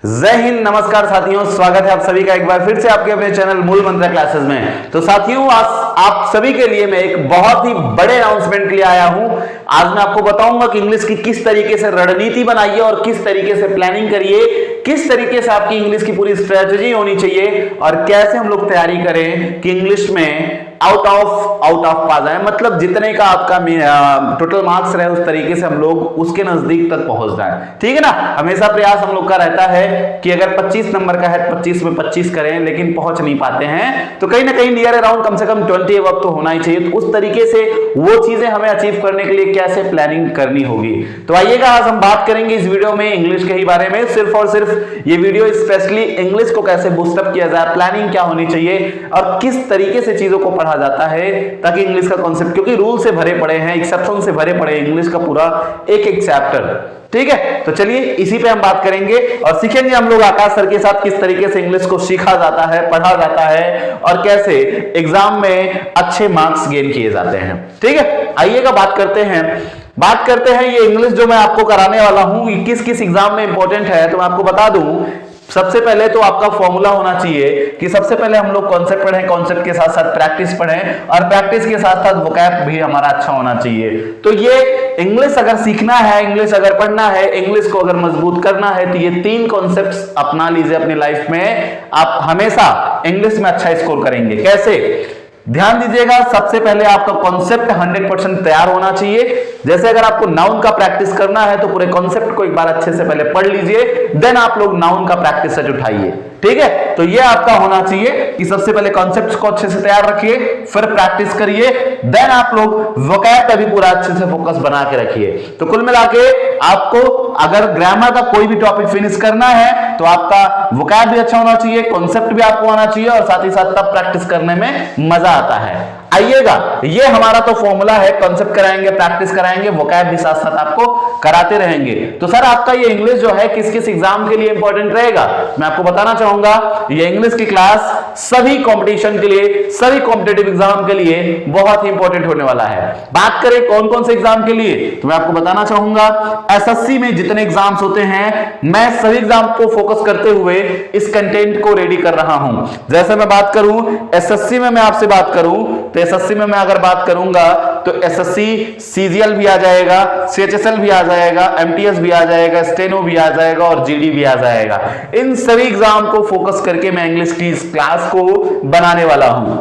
जय हिंद, नमस्कार साथियों, स्वागत है आप सभी का एक बार फिर से आपके अपने चैनल मूल मंत्र क्लासेस में। तो साथियों, आज आप सभी के लिए मैं एक बहुत ही बड़े अनाउंसमेंट के लिए आया हूं। आज मैं आपको बताऊंगा कि इंग्लिश की किस तरीके से रणनीति बनाइए और किस तरीके से प्लानिंग करिए, किस तरीके से आपकी इंग्लिश की पूरी स्ट्रेटजी होनी चाहिए और कैसे हम लोग तैयारी करें कि इंग्लिश में आउट ऑफ पा जाए, मतलब जितने का आपका टोटल मार्क्स रहे उस तरीके से हम लोग उसके नजदीक तक पहुंच जाए। ठीक है ना। हमेशा प्रयास हम लोग का रहता है कि अगर 25 नंबर का है 25 में 25 करें, लेकिन पहुंच नहीं पाते हैं तो कहीं ना कहीं नियर अराउंड कम से कम 20 अब तो होना ही चाहिए। तो उस तरीके से वो चीजें हमें अचीव करने के लिए कैसे प्लानिंग करनी होगी। तो आइएगा, आज हम बात करेंगे इस वीडियो में इंग्लिश के ही बारे में। सिर्फ और सिर्फ ये वीडियो स्पेशली इंग्लिश को कैसे बूस्टअप किया जाए, प्लानिंग क्या होनी चाहिए और किस तरीके से चीजों को पढ़ा जाता है ताकि इंग्लिश का कॉन्सेप्ट, क्योंकि रूल से भरे पड़े हैं, एक्सेप्शन से भरे पड़े हैं इंग्लिश का पूरा एक चैप्टर। ठीक है, तो चलिए इसी पे हम बात करेंगे और सीखेंगे हम लोग आकाश सर के साथ किस तरीके से इंग्लिश को सीखा जाता है, पढ़ा जाता है और कैसे एग्जाम में अच्छे मार्क्स गेन किए जाते हैं। ठीक है, आइएगा बात करते हैं ये इंग्लिश जो मैं आपको कराने वाला हूं ये किस किस एग्जाम में इंपॉर्टेंट है। तो मैं आपको बता दूं, सबसे पहले तो आपका फॉर्मूला होना चाहिए कि सबसे पहले हम लोग कॉन्सेप्ट पढ़ें, कॉन्सेप्ट के साथ साथ प्रैक्टिस पढ़ें और प्रैक्टिस के साथ साथ वोकैब भी हमारा अच्छा होना चाहिए। तो ये इंग्लिश अगर सीखना है, इंग्लिश अगर पढ़ना है, इंग्लिश को अगर मजबूत करना है तो ये 3 कॉन्सेप्ट्स अपना लीजिए अपनी लाइफ में। आप हमेशा इंग्लिश में अच्छा स्कोर करेंगे। कैसे? ध्यान दीजिएगा, सबसे पहले आपका कॉन्सेप्ट 100% तैयार होना चाहिए। जैसे अगर आपको नाउन का प्रैक्टिस करना है तो पूरे कॉन्सेप्ट को एक बार अच्छे से पहले पढ़ लीजिए, देन आप लोग नाउन का प्रैक्टिस सेट उठाइए। ठीक है, तो ये आपका होना चाहिए कि सबसे पहले कॉन्सेप्ट्स को अच्छे से तैयार रखिए, फिर प्रैक्टिस करिए, देन आप लोग वोकैब पे भी पूरा अच्छे से फोकस बना के रखिए। तो कुल मिला के आपको अगर ग्रामर का कोई भी टॉपिक फिनिश करना है तो आपका वोकैब भी अच्छा होना चाहिए, कॉन्सेप्ट भी आपको आना चाहिए और साथ ही साथ तब प्रैक्टिस करने में मजा आता है। आइएगा, ये हमारा तो फॉर्मूला है, कॉन्सेप्ट कराएंगे, प्रैक्टिस कराएंगे, वोकैब भी साथ साथ आपको कराते रहेंगे। तो सर आपका ये इंग्लिश जो है किस किस एग्जाम के लिए इंपॉर्टेंट रहेगा, मैं आपको बताना चाहूंगा। ये इंग्लिश की क्लास सभी कंपटीशन के लिए, सभी कॉम्पिटिटिव एग्जाम के लिए बहुत ही इंपॉर्टेंट होने वाला है। बात करें कौन कौन से एग्जाम के लिए, तो मैं आपको बताना चाहूंगा एसएससी में जितने एग्जाम्स होते हैं मैं सभी एग्जाम को फोकस करते हुए इस कंटेंट को रेडी कर रहा हूं। जैसे मैं बात करूं एसएससी में, मैं आपसे बात करूं तो एसएससी में मैं अगर बात करूंगा तो एसएससी सीजीएल भी आ जाएगा, सीएचएसएल भी आ जाएगा, एमटीएस भी आ जाएगा, स्टेनो भी आ जाएगा और जीडी भी आ जाएगा। इन सभी एग्जाम को फोकस करके मैं इंग्लिश की इस क्लास को बनाने वाला हूं।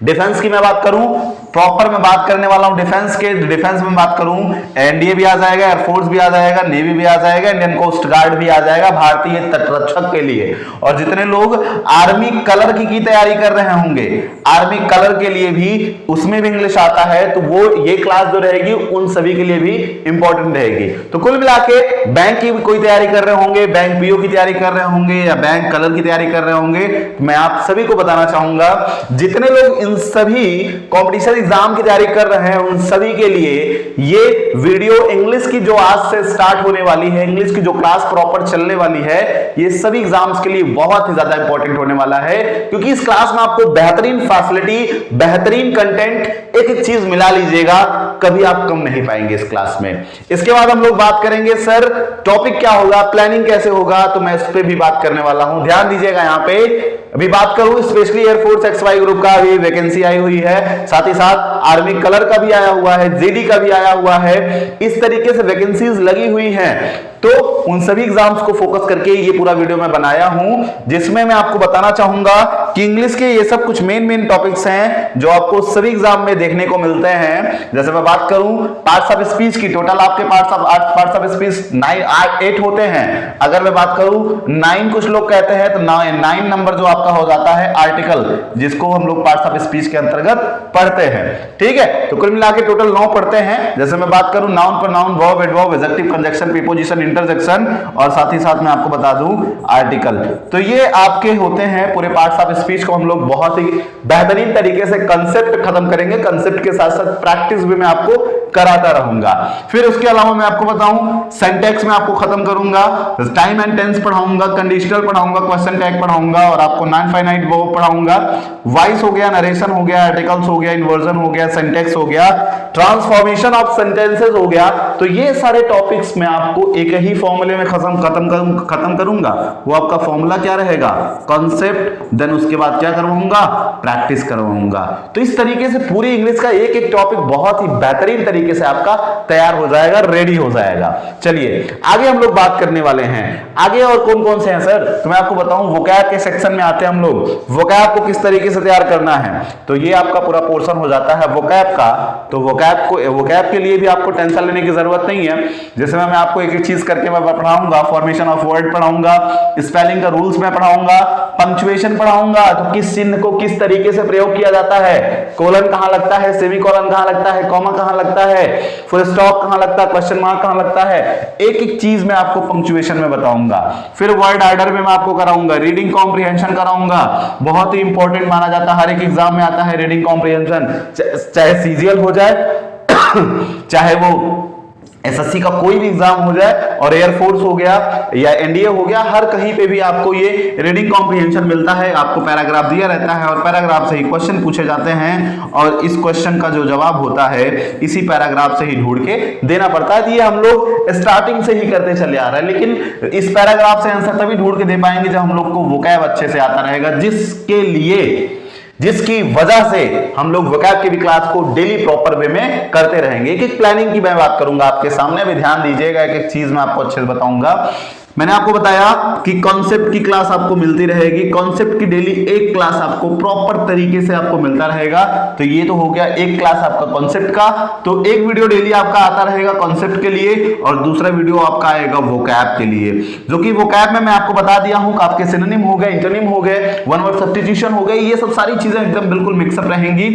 डिफेंस की मैं बात करूं, प्रॉपर मैं बात करने वाला हूं डिफेंस के। डिफेंस में बात करूं एनडीए भी आ जाएगा, एयरफोर्स भी आ जाएगा, नेवी भी आ जाएगा, इंडियन कोस्ट गार्ड भी आ जाएगा, भारतीय तटरक्षक के लिए। और जितने लोग आर्मी कलर की तैयारी कर रहे होंगे, आर्मी कलर के लिए भी उसमें भी इंग्लिश आता है, तो वो ये क्लास जो रहेगी उन सभी के लिए भी इंपॉर्टेंट रहेगी। तो कुल मिला के बैंक की कोई तैयारी कर रहे होंगे, बैंक पीओ की तैयारी कर रहे होंगे या बैंक कलर की तैयारी कर रहे होंगे, मैं आप सभी को बताना चाहूंगा जितने लोग इन सभी कॉम्पिटिशन एग्जाम की तैयारी कर रहे हैं उन सभी के लिए ये वीडियो इंग्लिश की जो आज से स्टार्ट होने वाली है, इंग्लिश की जो क्लास प्रॉपर चलने वाली है, ये सभी एग्जाम्स के लिए बहुत ही ज्यादा इंपॉर्टेंट होने वाला है। क्योंकि इस क्लास में आपको बेहतरीन फैसिलिटी, बेहतरीन कंटेंट, एक एक चीज मिला लीजिएगा, कभी आप कम नहीं पाएंगे इस क्लास में। इसके बाद हम लोग बात करेंगे सर टॉपिक क्या होगा, प्लानिंग कैसे होगा, तो मैं इस पे भी बात करने वाला हूं। ध्यान दीजिएगा, यहां पे अभी बात करूं स्पेशली एयरफोर्स XY ग्रुप का भी वैकेंसी आई हुई है, साथ ही साथ आर्मी कलर का भी आया हुआ है, जीडी का भी आया हुआ है। इस तरीके से वैकेंसीज लगी हुई हैं, तो उन सभी एग्जाम्स को फोकस करके ये पूरा वीडियो मैं बनाया हूं, जिसमें मैं आपको बताना चाहूंगा कि इंग्लिश के ये सब कुछ मेन टॉपिक्स हैं जो आपको सभी एग्जाम में देखने को मिलते हैं। जैसे मैं बात करूं पार्ट्स ऑफ स्पीच की, टोटल आपके पार्ट्स ऑफ स्पीच 8 होते हैं। अगर मैं बात करूं 9 कुछ लोग कहते हैं तो 9 नंबर जो आपका हो जाता है आर्टिकल, जिसको हम लोग पार्ट्स ऑफ स्पीच के अंतर्गत पढ़ते हैं। ठीक है, तो कुल मिला के टोटल 9 पढ़ते हैं। जैसे मैं बात करूं नाउन पर noun, verb, adverb, adjective, conjunction, preposition, interjection और साथ ही साथ मैं आपको बता दूं आर्टिकल। तो ये आपके होते हैं पूरे पार्ट्स ऑफ स्पीच को हम लोग बहुत ही बेहतरीन तरीके से कंसेप्ट खत्म करेंगे, कंसेप्ट के साथ साथ प्रैक्टिस भी मैं आपको कराता रहूंगा। फिर उसके अलावा मैं आपको बताऊं सिंटैक्स में आपको खत्म करूंगा, टाइम एंड टेंस पढ़ाऊंगा, कंडीशनल पढ़ाऊंगा, क्वेश्चन टैग पढ़ाऊंगा और आपको नॉन फाइनाइट वर्ब पढ़ाऊंगा। वॉइस हो गया, नरेशन हो गया, आर्टिकल्स हो गया, इन्वर्जन हो गया, सिंटैक्स हो गया, ट्रांसफॉर्मेशन ऑफ सेंटेंसेस हो गया। तो ये सारे टॉपिक्स मैं आपको एक ही फॉर्मूले में खत्म करूंगा। वो आपका फॉर्मूला क्या रहेगा? कॉन्सेप्ट, देन उसके बाद क्या करवाऊंगा? प्रैक्टिस करवाऊंगा। तो इस तरीके से पूरी इंग्लिश का एक एक टॉपिक बहुत ही बेहतरीन तरीके से आपका तैयार हो जाएगा, रेडी हो जाएगा। चलिए आगे हम लोग बात करने वाले हैं। आगे और कौन कौन से हैं सर? तो मैं आपको बताऊं वोकैब के सेक्शन में आते हैं हम लोग। वोकैब को किस तरीके से तैयार करना है, तो ये आपका पूरा पोर्शन हो जाता है वोकैब का। तो वोकैब के लिए भी आपको टेंशन लेने की जरूरत नहीं है। जैसे मैं आपको एक एक चीज करके मैं पढ़ाऊंगा, फॉर्मेशन ऑफ वर्ड पढ़ाऊंगा, स्पेलिंग का रूल्स में पढ़ाऊंगा, पंक्चुएशन पढ़ाऊंगा, तो किस चिन्ह को किस तरीके से प्रयोग किया जाता है, कोलन कहां लगता है, सेमीकोलन कहां लगता है, कॉमा कहां लगता है, फुल स्टॉप कहां लगता है, क्वेश्चन मार्क कहां लगता है, एक एक चीज मैं आपको पंक्चुएशन में बताऊंगा। फिर वर्ड ऑर्डर में मैं आपको कराऊंगा, रीडिंग कॉम्प्रिहेंशन कराऊंगा, बहुत ही इंपॉर्टेंट माना जाता है, हर एक एग्जाम में आता है रीडिंग कॉम्प्रिहेंशन, चाहे सीजीएल हो जाए चाहे वो एसएससी का कोई भी एग्जाम हो जाए, और एयरफोर्स हो गया या एनडीए हो गया, हर कहीं पे भी आपको ये रीडिंग कॉम्प्रिहेंशन मिलता है। आपको पैराग्राफ दिया रहता है और पैराग्राफ से ही क्वेश्चन पूछे जाते हैं और इस क्वेश्चन का जो जवाब होता है इसी पैराग्राफ से ही ढूंढ के देना पड़ता है। तो ये हम लोग स्टार्टिंग से ही करते चले आ रहे हैं, लेकिन इस पैराग्राफ से आंसर तभी ढूंढ के दे पाएंगे जब हम लोग को वोकैब अच्छे से आता रहेगा, जिसकी वजह से हम लोग वोकैब की भी क्लास को डेली प्रॉपर वे में करते रहेंगे। एक एक प्लानिंग की मैं बात करूंगा आपके सामने, भी ध्यान दीजिएगा, एक एक चीज मैं आपको अच्छे से बताऊंगा। मैंने आपको बताया कि कॉन्सेप्ट की क्लास आपको मिलती रहेगी, कॉन्सेप्ट की डेली एक क्लास आपको प्रॉपर तरीके से आपको मिलता रहेगा। तो ये तो हो गया एक क्लास आपका कॉन्सेप्ट का, तो एक वीडियो डेली आपका आता रहेगा कॉन्सेप्ट के लिए और दूसरा वीडियो आपका आएगा वोकैब के लिए, जो कि वोकैब में मैं आपको बता दिया हूं कि आपके सिनोनिम हो गए, इंटोनिम हो गए, वन वर्ड सब्स्टिट्यूशन हो गए, ये सब सारी चीजें एकदम बिल्कुल मिक्सअप रहेंगी,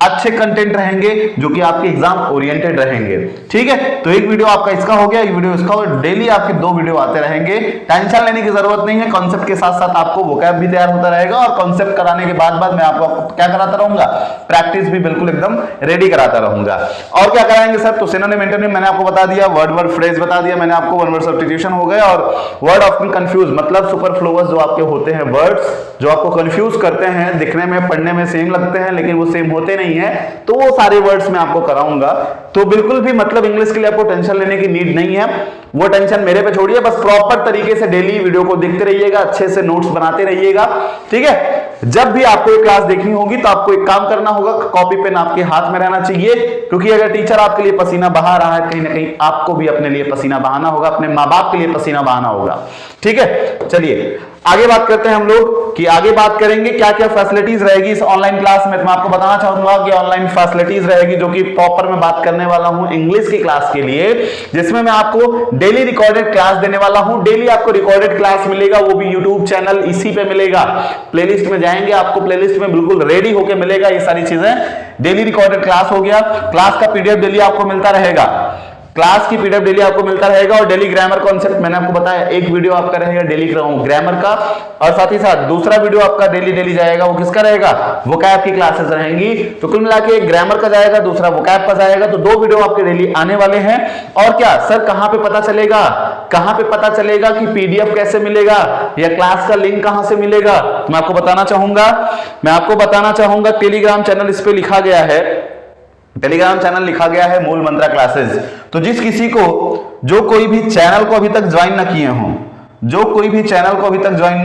अच्छे कंटेंट रहेंगे जो कि आपके एग्जाम ओरिएंटेड रहेंगे। ठीक है, तो एक वीडियो आपका इसका हो गया, एक वीडियो इसका हो गया, डेली आपके 2 वीडियो आते रहेंगे। टेंशन लेने की जरूरत नहीं है, कॉन्सेप्ट के साथ साथ आपको वोकैब भी तैयार होता रहेगा और कॉन्सेप्ट कराने के बाद मैं आपको क्या कराता रहूंगा? प्रैक्टिस भी बिल्कुल एकदम रेडी कराता रहूंगा। और क्या कराएंगे सर? तो सिनोनिम इंटोनिम मैंने आपको बता दिया, वर्ड फ्रेज बता दिया मैंने आपको, वन वर्ड सब्स्टिट्यूशन हो गए, और वर्ड ऑफ्टन कंफ्यूज मतलब सुपरफ्लुअस जो आपके होते हैं वर्ड्स जो आपको कंफ्यूज करते हैं, दिखने में पढ़ने में सेम लगते हैं लेकिन वो सेम होते नहीं है, तो वो सारे वर्ड्स मैं आपको कराऊंगा। तो बिल्कुल भी मतलब इंग्लिश के लिए आपको टेंशन लेने की नीड नहीं है, वो टेंशन मेरे पे छोड़िए, बस प्रॉपर तरीके से डेली वीडियो को देखते रहिएगा, अच्छे से नोट्स बनाते रहिएगा। ठीक है, जब भी आपको एक क्लास देखनी होगी तो आपको एक काम करना होगा, कॉपी पेन आपके हाथ में रहना चाहिए, क्योंकि अगर टीचर आपके लिए पसीना बहा रहा है, कहीं ना कहीं आपको भी अपने लिए पसीना बहाना होगा, अपने माँ बाप के लिए पसीना बहाना होगा। ठीक है, चलिए आगे बात करते हैं हम लोग कि आगे बात करेंगे क्या क्या फैसिलिटीज रहेगी इस ऑनलाइन क्लास में। तो मैं आपको बताना चाहूंगा कि ऑनलाइन फैसिलिटीज रहेगी जो कि प्रॉपर मैं बात करने वाला हूं इंग्लिश की क्लास के लिए, जिसमें मैं आपको डेली रिकॉर्डेड क्लास देने वाला हूं। डेली आपको रिकॉर्डेड क्लास मिलेगा, वो भी यूट्यूब चैनल इसी पे मिलेगा। प्लेलिस्ट में जाएंगे, आपको प्लेलिस्ट में बिल्कुल रेडी होके मिलेगा ये सारी चीजें। डेली रिकॉर्डेड क्लास हो गया, क्लास का पीडीएफ डेली आपको मिलता रहेगा, क्लास की पीडीएफ डेली आपको मिलता रहेगा, और डेली ग्रामर कॉन्सेप्ट मैंने आपको बताया, एक वीडियो आपका रहेगा डेली ग्रामर का, और साथ ही साथ दूसरा वीडियो आपका डेली जाएगा, वो किसका रहेगा? वोकैब की क्लासेस रहेंगी। तो कुल मिला के एक ग्रामर का जाएगा, दूसरा वोकैब का जाएगा, तो 2 वीडियो आपके डेली आने वाले हैं। और क्या सर कहां पे पता चलेगा, कहां पे पता चलेगा कि पीडीएफ कैसे मिलेगा या क्लास का लिंक कहां से मिलेगा? मैं आपको बताना चाहूंगा टेलीग्राम चैनल इस पे लिखा गया है, टेलीग्राम चैनल लिखा गया है मूल मंत्रा क्लासेस। तो जिस किसी को जो कोई भी चैनल को अभी तक ज्वाइन ना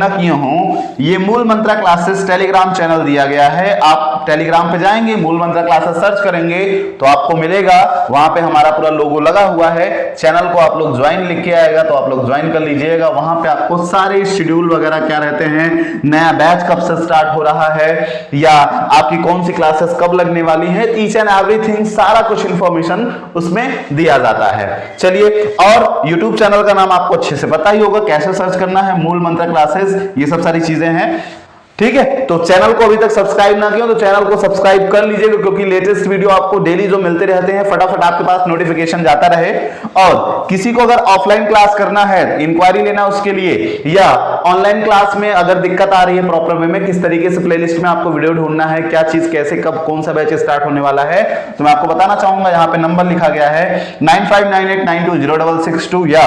किए हों, ये मूल मंत्रा क्लासेस टेलीग्राम चैनल दिया गया है। आप टेलीग्राम पे जाएंगे, मूल मंत्रा क्लासेस सर्च करेंगे तो आपको मिलेगा, वहां पे हमारा पूरा लोगो लगा हुआ है। चैनल को आप लोग ज्वाइन लिख के आएगा तो आप लोग ज्वाइन कर लीजिएगा। वहां पे आपको सारे शेड्यूल वगैरह क्या रहते हैं, नया बैच कब से स्टार्ट हो रहा है या आपकी कौन सी क्लासेस कब लगने वाली है, ईच एंड एवरीथिंग सारा कुछ इंफॉर्मेशन उसमें दिया जाता है। चलिए, और यूट्यूब चैनल का नाम आपको अच्छे से पता ही होगा, कैसे सर्च करना है, मूल मंत्रा क्लासेस, ये सब सारी चीजें हैं। ठीक है, तो चैनल को अभी तक सब्सक्राइब ना किया तो चैनल को सब्सक्राइब कर लीजिएगा, क्योंकि लेटेस्ट वीडियो आपको डेली जो मिलते रहते हैं फटाफट आपके पास नोटिफिकेशन जाता रहे। और किसी को अगर ऑफलाइन क्लास करना है, इंक्वायरी लेना उसके लिए, या ऑनलाइन क्लास में अगर दिक्कत आ रही है प्रॉपर वे में, किस तरीके से प्लेलिस्ट में आपको वीडियो ढूंढना है, क्या चीज कैसे कब कौन सा बैच स्टार्ट होने वाला है, तो मैं आपको बताना चाहूंगा। यहाँ पे नंबर लिखा गया है 9598920662 या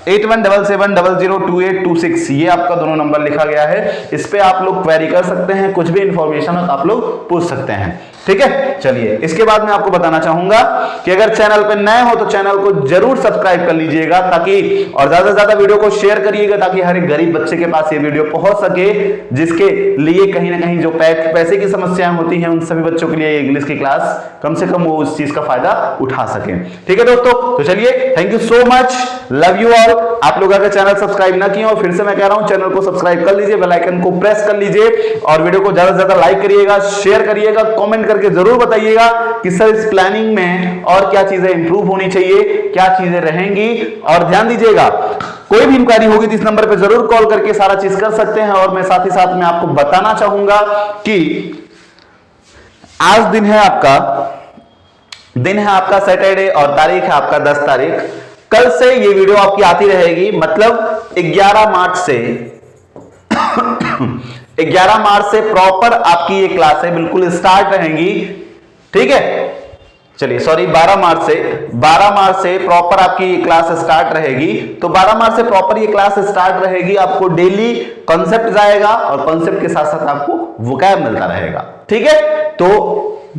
8177002826, ये आपका दोनों नंबर लिखा गया है। इस पे आप लोग क्वेरी कर सकते हैं, कुछ भी इंफॉर्मेशन आप लोग पूछ सकते हैं। ठीक है, चलिए इसके बाद मैं आपको बताना चाहूंगा कि अगर चैनल पे नए हो तो चैनल को जरूर सब्सक्राइब कर लीजिएगा, ताकि और ज्यादा से ज्यादा वीडियो को शेयर करिएगा, ताकि हर एक गरीब बच्चे के पास ये वीडियो पहुंच सके, जिसके लिए कहीं ना कहीं जो पैसे की समस्याएं होती हैं उन सभी बच्चों के लिए इंग्लिश की क्लास कम से कम वो उस चीज का फायदा उठा सके। ठीक है दोस्तों, तो चलिए, thank you so much, love you all. आप लोग अगर चैनल सब्सक्राइब ना किए हो, फिर से मैं कह रहा हूं चैनल को सब्सक्राइब कर लीजिए, बेल आइकन को प्रेस कर लीजिए और वीडियो को ज्यादा से ज्यादा लाइक करिएगा, शेयर करिएगा, कमेंट करके जरूर बताइएगा कि सर इस प्लानिंग में और क्या चीजें इंप्रूव होनी चाहिए, क्या चीजें रहेंगी। और ध्यान दीजिएगा, कोई भी इंक्वायरी होगी तो इस नंबर पर जरूर कॉल करके सारा चीज कर सकते हैं। और मैं साथ ही साथ में आपको बताना चाहूंगा कि आज दिन है आपका सैटरडे और तारीख है आपका 10 तारीख। कल से ये वीडियो आपकी आती रहेगी, मतलब 11 मार्च से प्रॉपर आपकी ये क्लास है बिल्कुल स्टार्ट रहेंगी। ठीक है, चलिए सॉरी 12 मार्च से प्रॉपर आपकी क्लास स्टार्ट रहेगी। तो 12 मार्च से प्रॉपर ये क्लास स्टार्ट रहेगी, आपको डेली कॉन्सेप्ट जाएगा और कॉन्सेप्ट के साथ साथ आपको वोकैब मिलता रहेगा। ठीक है, तो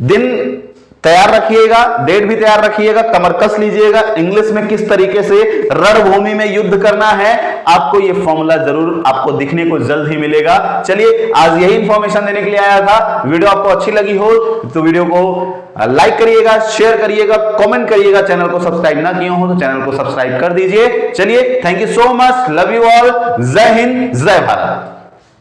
दिन तैयार रखिएगा, डेट भी तैयार रखिएगा, कमर कस लीजिएगा। इंग्लिश में किस तरीके से रणभूमि में युद्ध करना है, आपको ये फॉर्मूला जरूर आपको दिखने को जल्द ही मिलेगा। चलिए, आज यही इंफॉर्मेशन देने के लिए आया था। वीडियो आपको अच्छी लगी हो तो वीडियो को लाइक करिएगा, शेयर करिएगा, कमेंट करिएगा। चैनल को सब्सक्राइब ना किए हो तो चैनल को सब्सक्राइब कर दीजिए। चलिए, thank you so much, love you all, जय हिंद, जय भारत।